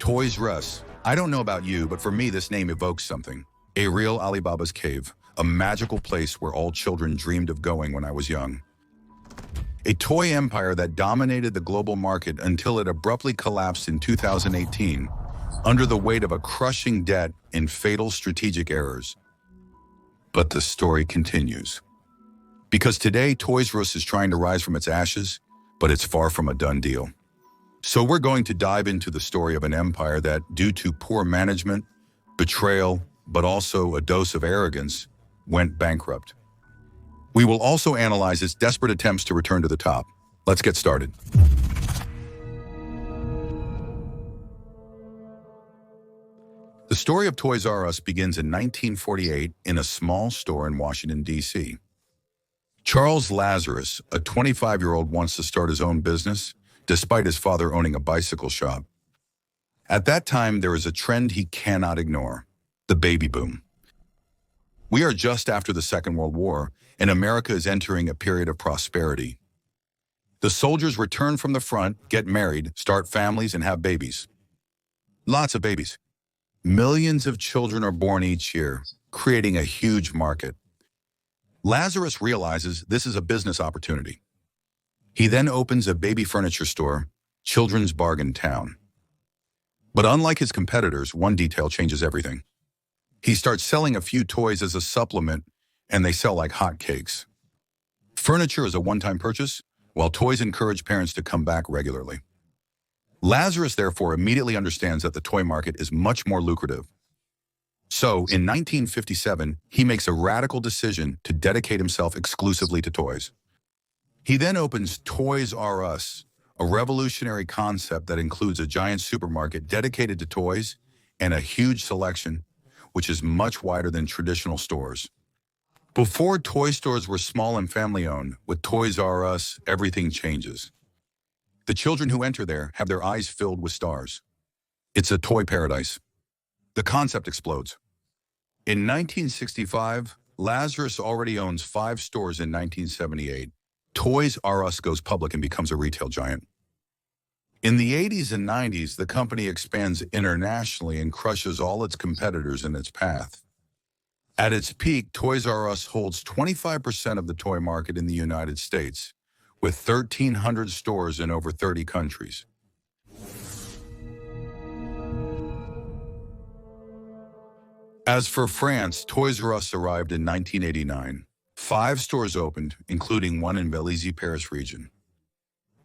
Toys R Us. I don't know about you, but for me, this name evokes something. A real Alibaba's cave, a magical place where all children dreamed of going when I was young. A toy empire that dominated the global market until it abruptly collapsed in 2018 under the weight of a crushing debt and fatal strategic errors. But the story continues. Because today, Toys R Us is trying to rise from its ashes, but it's far from a done deal. So we're going to dive into the story of an empire that, due to poor management, betrayal, but also a dose of arrogance, went bankrupt. We will also analyze its desperate attempts to return to the top. Let's get started. The story of Toys R Us begins in 1948 in a small store in Washington, D.C. Charles Lazarus, a 25-year-old, wants to start his own business, despite his father owning a bicycle shop. At that time, there is a trend he cannot ignore: the baby boom. We are just after the Second World War, and America is entering a period of prosperity. The soldiers return from the front, get married, start families, and have babies. Lots of babies. Millions of children are born each year, creating a huge market. Lazarus realizes this is a business opportunity. He then opens a baby furniture store, Children's Bargain Town. But unlike his competitors, one detail changes everything. He starts selling a few toys as a supplement, and they sell like hotcakes. Furniture is a one-time purchase, while toys encourage parents to come back regularly. Lazarus therefore immediately understands that the toy market is much more lucrative. So, in 1957, he makes a radical decision to dedicate himself exclusively to toys. He then opens Toys R Us, a revolutionary concept that includes a giant supermarket dedicated to toys and a huge selection, which is much wider than traditional stores. Before, toy stores were small and family-owned. With Toys R Us, everything changes. The children who enter there have their eyes filled with stars. It's a toy paradise. The concept explodes. In 1965, Lazarus already owns 5 stores. In 1978, Toys R Us goes public and becomes a retail giant. In the 80s and 90s, the company expands internationally and crushes all its competitors in its path. At its peak, Toys R Us holds 25% of the toy market in the United States, with 1,300 stores in over 30 countries. As for France, Toys R Us arrived in 1989. 5 stores opened, including one in Vélizy, Paris region.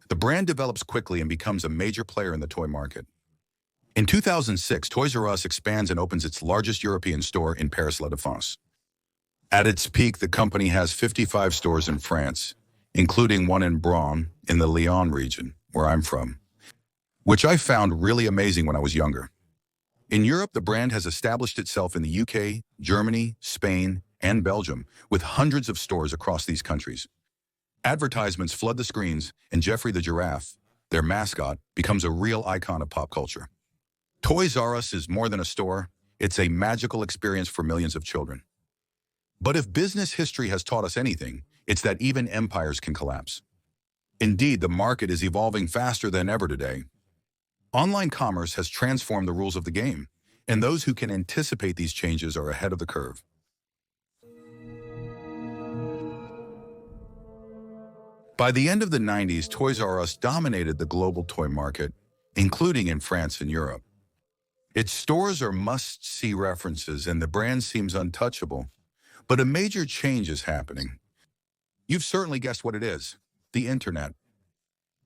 The brand develops quickly and becomes a major player in the toy market. In 2006, Toys R Us expands and opens its largest European store in Paris, La Défense. At its peak, the company has 55 stores in France, including one in Braun, in the Lyon region, where I'm from, which I found really amazing when I was younger. In Europe, the brand has established itself in the UK, Germany, Spain, and Belgium, with hundreds of stores across these countries. Advertisements flood the screens, and Geoffrey the giraffe, their mascot, becomes a real icon of pop culture. Toys R Us is more than a store. It's a magical experience for millions of children. But if business history has taught us anything, it's that even empires can collapse. Indeed, the market is evolving faster than ever today. Online commerce has transformed the rules of the game, and those who can anticipate these changes are ahead of the curve. By the end of the 90s, Toys R Us dominated the global toy market, including in France and Europe. Its stores are must-see references, and the brand seems untouchable. But a major change is happening. You've certainly guessed what it is: the internet.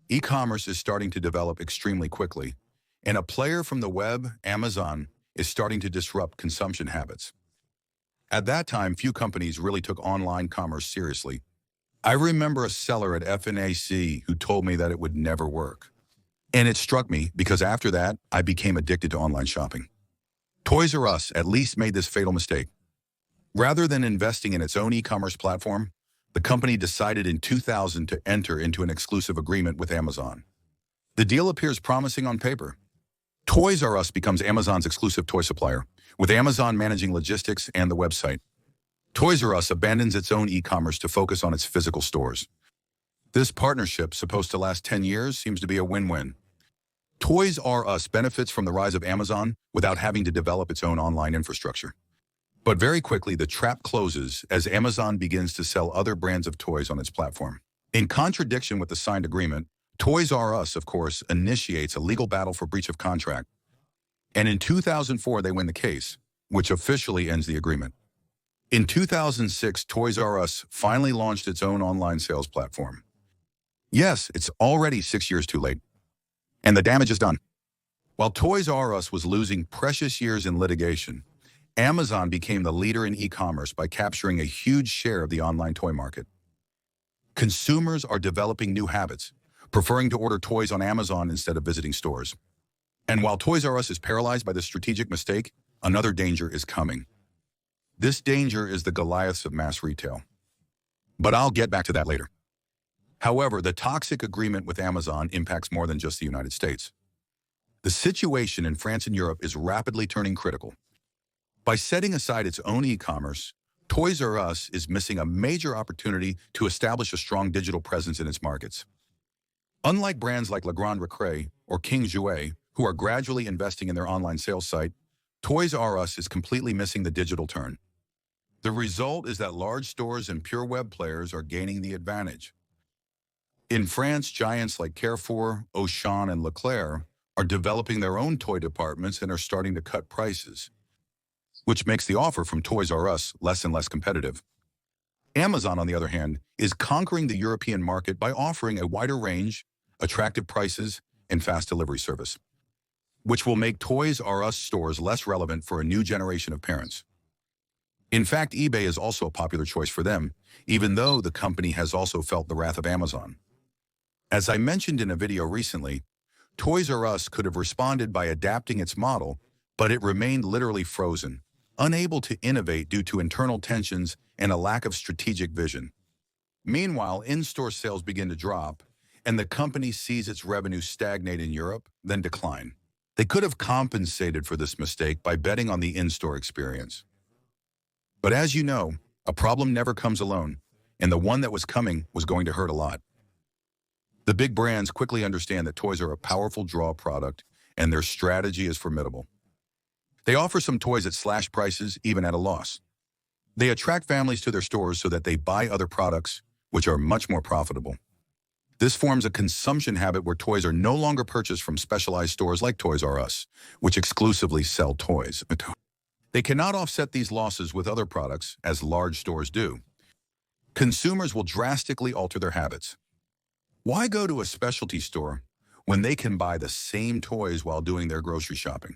E-commerce is starting to develop extremely quickly, and a player from the web, Amazon, is starting to disrupt consumption habits. At that time, few companies really took online commerce seriously. I remember a seller at FNAC who told me that it would never work. And it struck me because after that, I became addicted to online shopping. Toys R Us at least made this fatal mistake. Rather than investing in its own e-commerce platform, the company decided in 2000 to enter into an exclusive agreement with Amazon. The deal appears promising on paper. Toys R Us becomes Amazon's exclusive toy supplier, with Amazon managing logistics and the website. Toys R Us abandons its own e-commerce to focus on its physical stores. This partnership, supposed to last 10 years, seems to be a win-win. Toys R Us benefits from the rise of Amazon without having to develop its own online infrastructure. But very quickly, the trap closes as Amazon begins to sell other brands of toys on its platform. In contradiction with the signed agreement, Toys R Us, of course, initiates a legal battle for breach of contract. And in 2004, they win the case, which officially ends the agreement. In 2006, Toys R Us finally launched its own online sales platform. Yes, it's already 6 years too late. And the damage is done. While Toys R Us was losing precious years in litigation, Amazon became the leader in e-commerce by capturing a huge share of the online toy market. Consumers are developing new habits, preferring to order toys on Amazon instead of visiting stores. And while Toys R Us is paralyzed by this strategic mistake, another danger is coming. This danger is the Goliaths of mass retail. But I'll get back to that later. However, the toxic agreement with Amazon impacts more than just the United States. The situation in France and Europe is rapidly turning critical. By setting aside its own e-commerce, Toys R Us is missing a major opportunity to establish a strong digital presence in its markets. Unlike brands like Le Grand Recré or King Jouet, who are gradually investing in their online sales site, Toys R Us is completely missing the digital turn. The result is that large stores and pure web players are gaining the advantage. In France, giants like Carrefour, Auchan, and Leclerc are developing their own toy departments and are starting to cut prices, which makes the offer from Toys R Us less and less competitive. Amazon, on the other hand, is conquering the European market by offering a wider range, attractive prices, and fast delivery service, which will make Toys R Us stores less relevant for a new generation of parents. In fact, eBay is also a popular choice for them, even though the company has also felt the wrath of Amazon. As I mentioned in a video recently, Toys R Us could have responded by adapting its model, but it remained literally frozen, unable to innovate due to internal tensions and a lack of strategic vision. Meanwhile, in-store sales begin to drop, and the company sees its revenue stagnate in Europe, then decline. They could have compensated for this mistake by betting on the in-store experience. But as you know, a problem never comes alone, and the one that was coming was going to hurt a lot. The big brands quickly understand that toys are a powerful draw product, and their strategy is formidable. They offer some toys at slash prices, even at a loss. They attract families to their stores so that they buy other products, which are much more profitable. This forms a consumption habit where toys are no longer purchased from specialized stores like Toys R Us, which exclusively sell toys. They cannot offset these losses with other products, as large stores do. Consumers will drastically alter their habits. Why go to a specialty store when they can buy the same toys while doing their grocery shopping?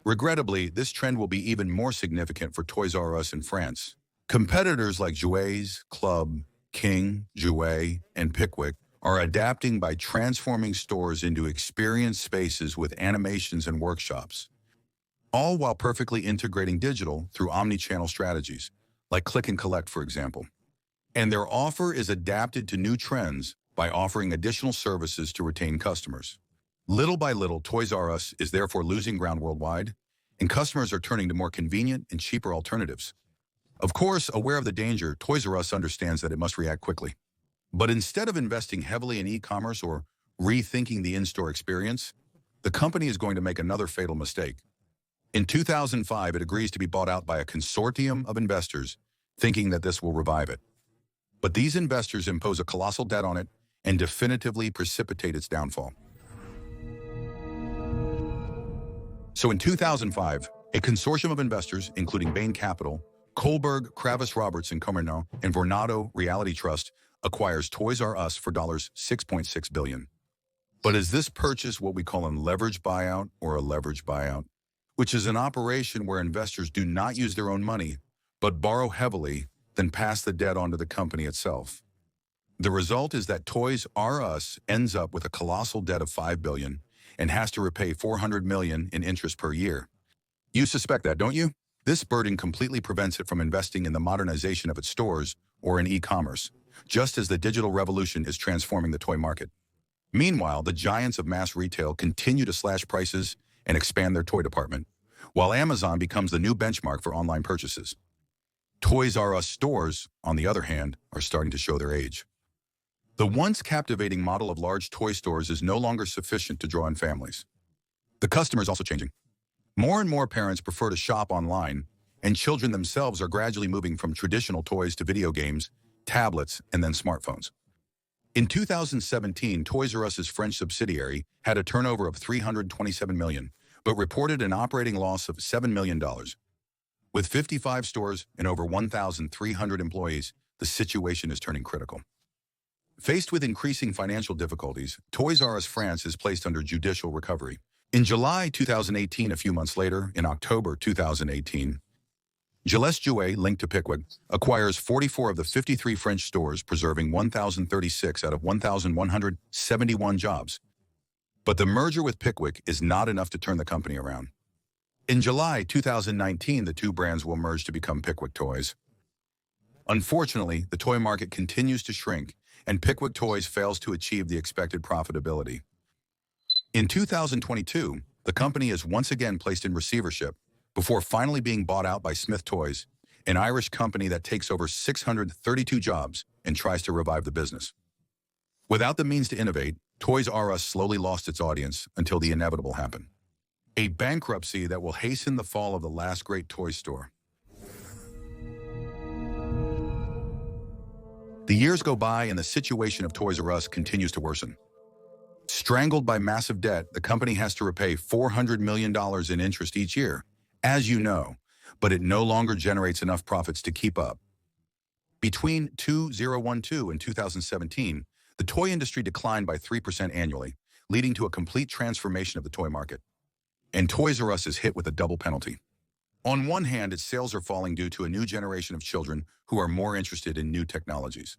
Regrettably, this trend will be even more significant for Toys R Us in France. Competitors like Jouets, Club, King, Jouet, and Pickwick are adapting by transforming stores into experience spaces with animations and workshops, all while perfectly integrating digital through omni-channel strategies, like click and collect, for example. And their offer is adapted to new trends by offering additional services to retain customers. Little by little, Toys R Us is therefore losing ground worldwide, and customers are turning to more convenient and cheaper alternatives. Of course, aware of the danger, Toys R Us understands that it must react quickly. But instead of investing heavily in e-commerce or rethinking the in-store experience, the company is going to make another fatal mistake. In 2005, it agrees to be bought out by a consortium of investors, thinking that this will revive it. But these investors impose a colossal debt on it and definitively precipitate its downfall. So in 2005, a consortium of investors, including Bain Capital, Kohlberg, Kravis Robertson Comerno, and Vornado Reality Trust, acquires Toys R Us for $6.6 billion. But is this purchase what we call a leveraged buyout or a leveraged buyout, which is an operation where investors do not use their own money, but borrow heavily, then pass the debt onto the company itself? The result is that Toys R Us ends up with a colossal debt of $5 billion and has to repay $400 million in interest per year. You suspect that, don't you? This burden completely prevents it from investing in the modernization of its stores or in e-commerce, just as the digital revolution is transforming the toy market. Meanwhile, the giants of mass retail continue to slash prices and expand their toy department, while Amazon becomes the new benchmark for online purchases. Toys R Us stores, on the other hand, are starting to show their age. The once captivating model of large toy stores is no longer sufficient to draw in families. The customer is also changing. More and more parents prefer to shop online, and children themselves are gradually moving from traditional toys to video games, tablets, and then smartphones. In 2017, Toys R Us's French subsidiary had a turnover of $327 million, but reported an operating loss of $7 million. With 55 stores and over 1,300 employees, the situation is turning critical. Faced with increasing financial difficulties, Toys R Us France is placed under judicial recovery. In July 2018, a few months later, in October 2018, Gilles Jouet, linked to Pickwick, acquires 44 of the 53 French stores, preserving 1,036 out of 1,171 jobs. But the merger with Pickwick is not enough to turn the company around. In July 2019, the two brands will merge to become Pickwick Toys. Unfortunately, the toy market continues to shrink, and Pickwick Toys fails to achieve the expected profitability. In 2022, the company is once again placed in receivership before finally being bought out by Smith Toys, an Irish company that takes over 632 jobs and tries to revive the business. Without the means to innovate, Toys R Us slowly lost its audience until the inevitable happened. A bankruptcy that will hasten the fall of the last great toy store. The years go by and the situation of Toys R Us continues to worsen. Strangled by massive debt, the company has to repay $400 million in interest each year, as you know, but it no longer generates enough profits to keep up. Between 2012 and 2017, the toy industry declined by 3% annually, leading to a complete transformation of the toy market. And Toys R Us is hit with a double penalty. On one hand, its sales are falling due to a new generation of children who are more interested in new technologies.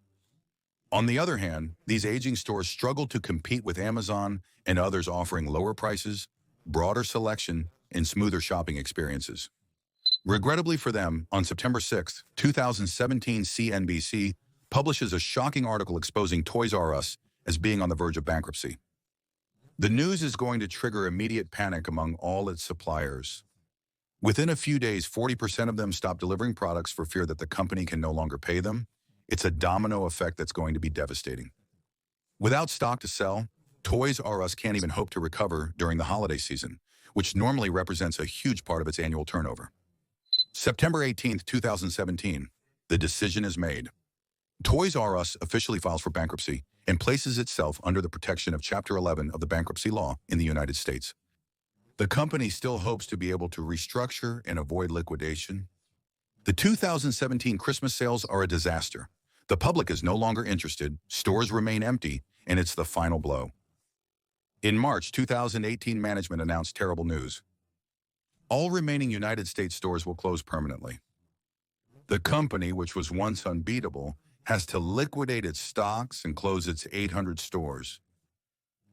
On the other hand, these aging stores struggle to compete with Amazon and others offering lower prices, broader selection, and smoother shopping experiences. Regrettably for them, on September 6, 2017, CNBC publishes a shocking article exposing Toys R Us as being on the verge of bankruptcy. The news is going to trigger immediate panic among all its suppliers. Within a few days, 40% of them stop delivering products for fear that the company can no longer pay them. It's a domino effect that's going to be devastating. Without stock to sell, Toys R Us can't even hope to recover during the holiday season, which normally represents a huge part of its annual turnover. September 18, 2017, the decision is made. Toys R Us officially files for bankruptcy and places itself under the protection of Chapter 11 of the bankruptcy law in the United States. The company still hopes to be able to restructure and avoid liquidation. The 2017 Christmas sales are a disaster. The public is no longer interested, stores remain empty, and it's the final blow. In March 2018, management announced terrible news. All remaining United States stores will close permanently. The company, which was once unbeatable, has to liquidate its stocks and close its 800 stores.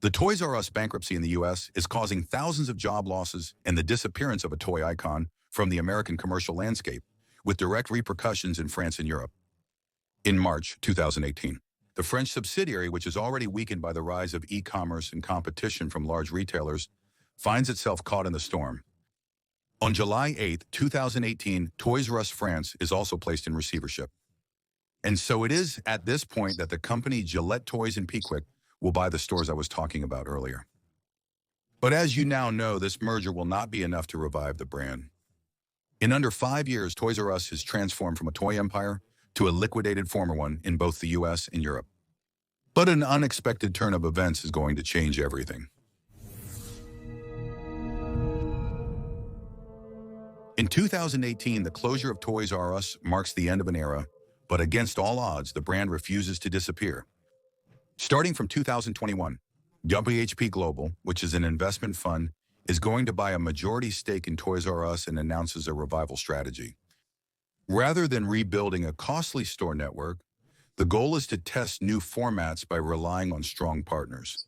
The Toys R Us bankruptcy in the U.S. is causing thousands of job losses and the disappearance of a toy icon from the American commercial landscape, with direct repercussions in France and Europe. In March 2018, the French subsidiary, which is already weakened by the rise of e-commerce and competition from large retailers, finds itself caught in the storm. On July 8, 2018, Toys R Us France is also placed in receivership. And so it is at this point that the company Gillette Toys and Pickwick will buy the stores I was talking about earlier. But as you now know, this merger will not be enough to revive the brand. In under 5 years, Toys R Us has transformed from a toy empire to a liquidated former one in both the US and Europe. But an unexpected turn of events is going to change everything. In 2018, the closure of Toys R Us marks the end of an era, but against all odds, the brand refuses to disappear. Starting from 2021, WHP Global, which is an investment fund, is going to buy a majority stake in Toys R Us and announces a revival strategy. Rather than rebuilding a costly store network, the goal is to test new formats by relying on strong partners.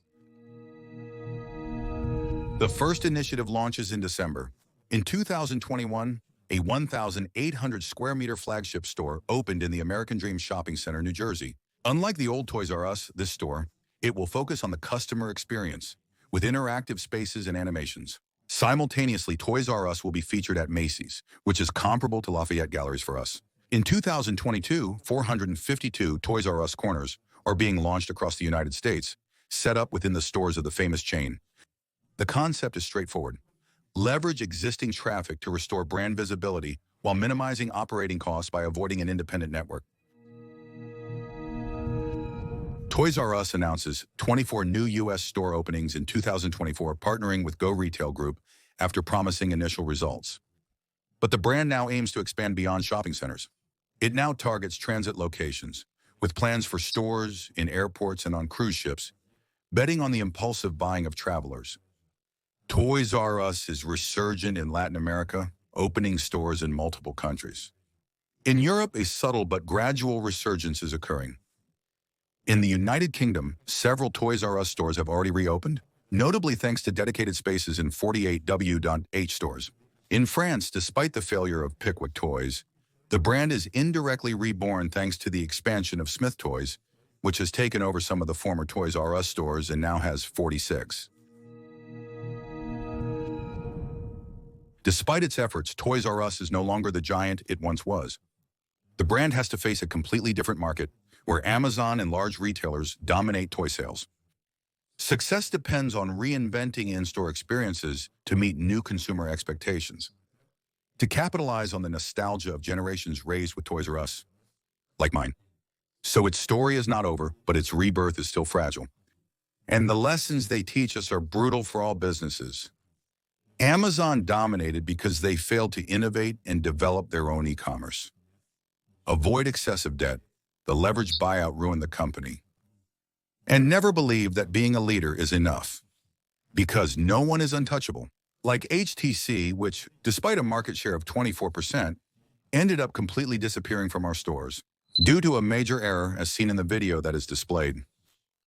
The first initiative launches in December. In 2021, a 1,800 square meter flagship store opened in the American Dream Shopping Center, New Jersey. Unlike the old Toys R Us, this store, it will focus on the customer experience, with interactive spaces and animations. Simultaneously, Toys R Us will be featured at Macy's, which is comparable to Lafayette Galleries for us. In 2022, 452 Toys R Us corners are being launched across the United States, set up within the stores of the famous chain. The concept is straightforward. Leverage existing traffic to restore brand visibility while minimizing operating costs by avoiding an independent network. Toys R Us announces 24 new U.S. store openings in 2024, partnering with Go Retail Group after promising initial results. But the brand now aims to expand beyond shopping centers. It now targets transit locations, with plans for stores, in airports, and on cruise ships, betting on the impulsive buying of travelers. Toys R Us is resurgent in Latin America, opening stores in multiple countries. In Europe, a subtle but gradual resurgence is occurring. In the United Kingdom, several Toys R Us stores have already reopened, notably thanks to dedicated spaces in 48 W.H stores. In France, despite the failure of Pickwick Toys, the brand is indirectly reborn thanks to the expansion of Smith Toys, which has taken over some of the former Toys R Us stores and now has 46. Despite its efforts, Toys R Us is no longer the giant it once was. The brand has to face a completely different market, where Amazon and large retailers dominate toy sales. Success depends on reinventing in-store experiences to meet new consumer expectations. To capitalize on the nostalgia of generations raised with Toys R Us, like mine. So its story is not over, but its rebirth is still fragile. And the lessons they teach us are brutal for all businesses. Amazon dominated because they failed to innovate and develop their own e-commerce. Avoid excessive debt. The leveraged buyout ruined the company. And never believe that being a leader is enough, because no one is untouchable. Like HTC, which, despite a market share of 24%, ended up completely disappearing from our stores due to a major error as seen in the video that is displayed.